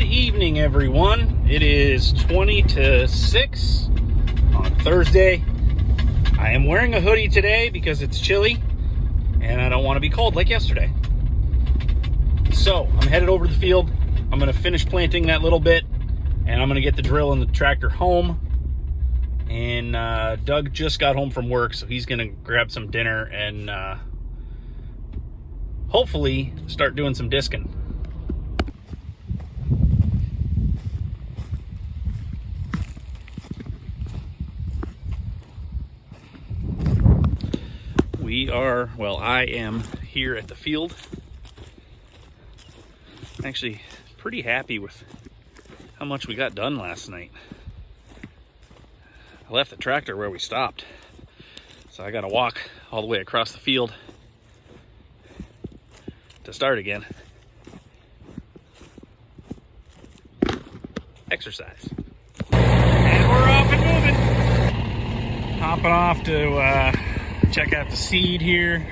evening, everyone. It is 20 to 6 on Thursday. I am wearing a hoodie today because it's chilly and I don't want to be cold like yesterday. So I'm headed over to the field. I'm going to finish planting that little bit and I'm going to get the drill and the tractor home. And Doug just got home from work, so he's going to grab some dinner and hopefully start doing some discing. I am here at the field. I'm actually pretty happy with how much we got done last night. I left the tractor where we stopped, so I got to walk all the way across the field to start again. Exercise. And we're off and moving. Hopping off to check out the seed here,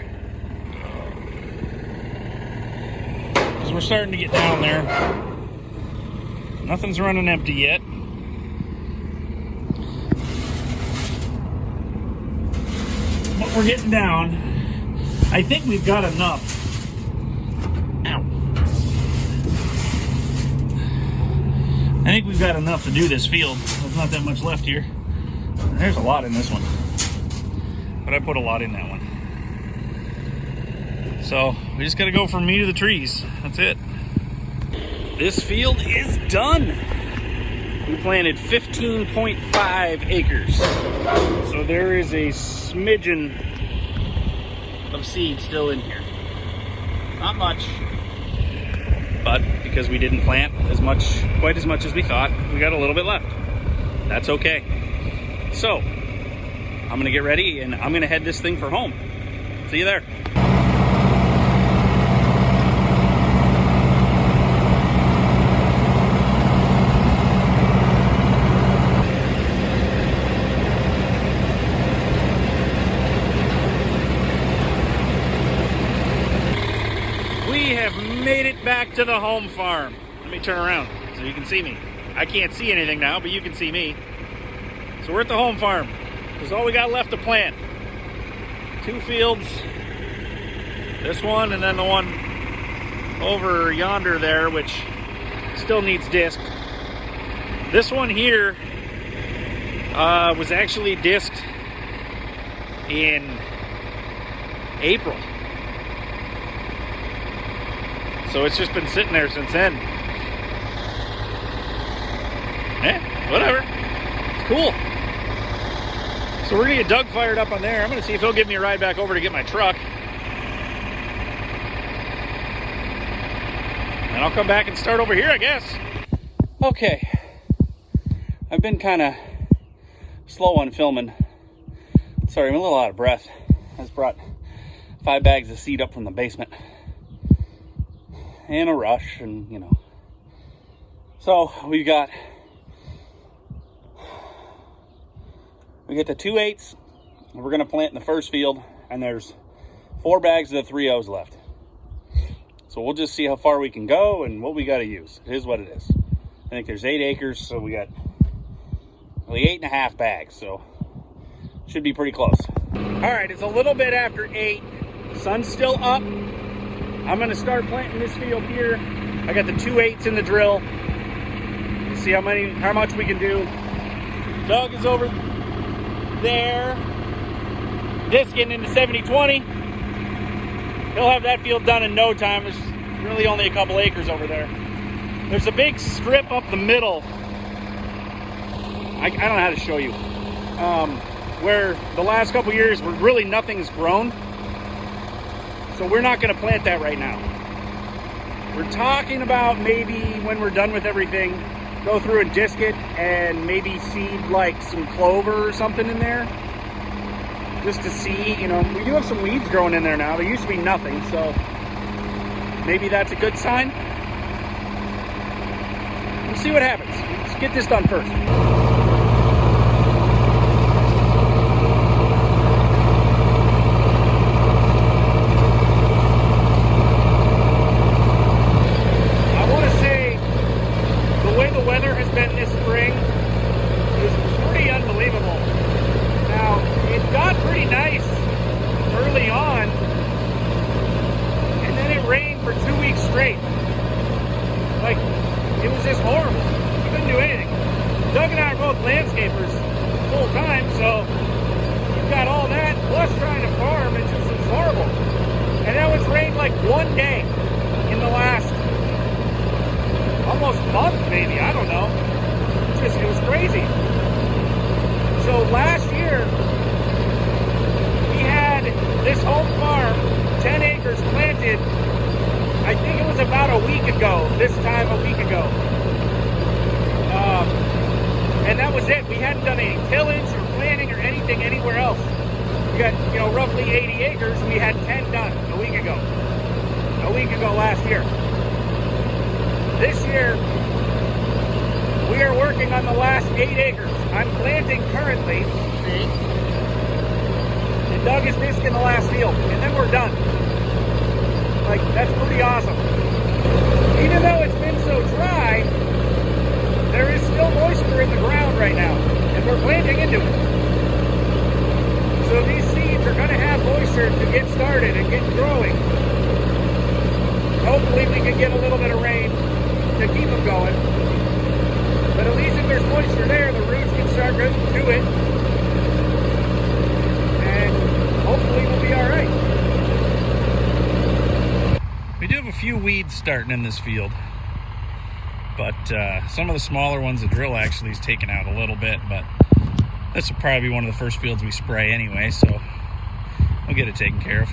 because we're starting to get down there. Nothing's running empty yet. But we're getting down. I think we've got enough. Ow. I think we've got enough to do this field. There's not that much left here. There's a lot in this one, but I put a lot in that one. So we just gotta go from me to the trees. That's it. This field is done. We planted 15.5 acres. So there is a smidgen of seed still in here. Not much, but because we didn't plant quite as much as we thought, we got a little bit left. That's okay. So I'm gonna get ready and I'm gonna head this thing for home. See you there. We have made it back to the home farm. Let me turn around so you can see me. I can't see anything now, but you can see me. So we're at the home farm. This is all we got left to plant. 2 fields. This one and then the one over yonder there, which still needs disc. This one here was actually disced in April. So it's just been sitting there since then. Whatever. It's cool. So we're gonna get Doug fired up on there. I'm gonna see if he'll give me a ride back over to get my truck. And I'll come back and start over here, I guess. Okay. I've been kind of slow on filming. Sorry, I'm a little out of breath. I just brought 5 bags of seed up from the basement. And a rush, and you know. So we got the 2/8. We're gonna plant in the first field, and there's 4 bags of the 3/0s left. So we'll just see how far we can go and what we got to use. It is what it is. I think there's 8 acres, so we got really 8.5 bags. So should be pretty close. All right, it's a little bit after 8. The sun's still up. I'm gonna start planting this field here. I got the 2/8s in the drill. Let's see how much we can do. Doug is over there, discing into 70/20. He'll have that field done in no time. There's really only a couple acres over there. There's a big strip up the middle. I don't know how to show you. Where the last couple years where really nothing's grown. So we're not gonna plant that right now. We're talking about maybe when we're done with everything, go through and disc it and maybe seed like some clover or something in there. Just to see, you know, we do have some weeds growing in there now. There used to be nothing, so maybe that's a good sign. We'll see what happens. Let's get this done first. it was just horrible. We couldn't do anything. Doug and I are both landscapers full time, so you've got all that, plus trying to farm, it just was horrible. And now it's rained like one day in the last almost month, maybe, I don't know. It was crazy. So last year, we had this home farm, 10 acres planted, I think it was about a week ago, this time a week ago. And that was it. We hadn't done any tillage or planting or anything anywhere else. We got, you know, roughly 80 acres, and we had 10 done a week ago. A week ago last year. This year, we are working on the last 8 acres. I'm planting currently, see? And Doug is disking the last field, and then we're done. Like, that's pretty awesome. Even though it's been so dry, there is still moisture in the ground right now, and we're planting into it. So these seeds are going to have moisture to get started and get growing. Hopefully we can get a little bit of rain to keep them going. But at least if there's moisture there, the roots can start rooting to it. And hopefully we'll be all right. We do have a few weeds starting in this field. But some of the smaller ones, the drill actually is taking out a little bit. But this will probably be one of the first fields we spray anyway. So we'll get it taken care of.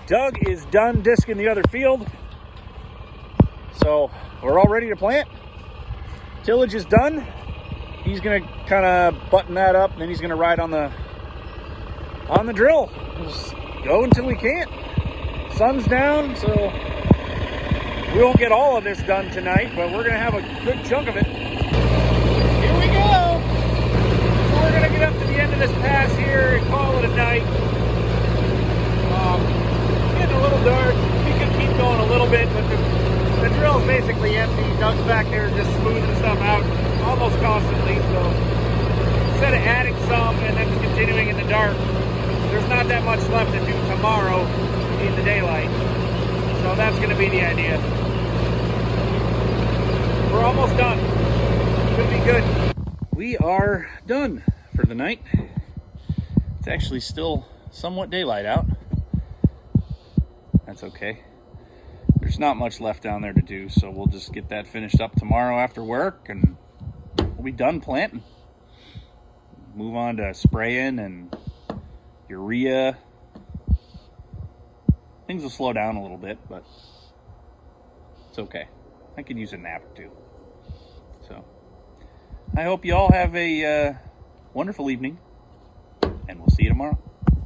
Doug is done disking the other field. So we're all ready to plant. Tillage is done. He's gonna kind of button that up, and then he's gonna ride on the drill. We'll just go until we can't. Sun's down, so we won't get all of this done tonight, but we're gonna have a good chunk of it. Here we go. So we're gonna get up to the end of this pass here and call it a night. It's getting a little dark. We could keep going a little bit, but the drill's basically empty. Doug's back there just smoothing stuff out almost constantly. So instead of adding some and then continuing in the dark, there's not that much left to do tomorrow in the daylight. So that's going to be the idea. We're almost done. Should be good. We are done for the night. It's actually still somewhat daylight out. That's okay. There's not much left down there to do, so we'll just get that finished up tomorrow after work, and we'll be done planting. Move on to spraying and urea. Things will slow down a little bit, but it's okay. I could use a nap or two. So I hope you all have a wonderful evening, and we'll see you tomorrow.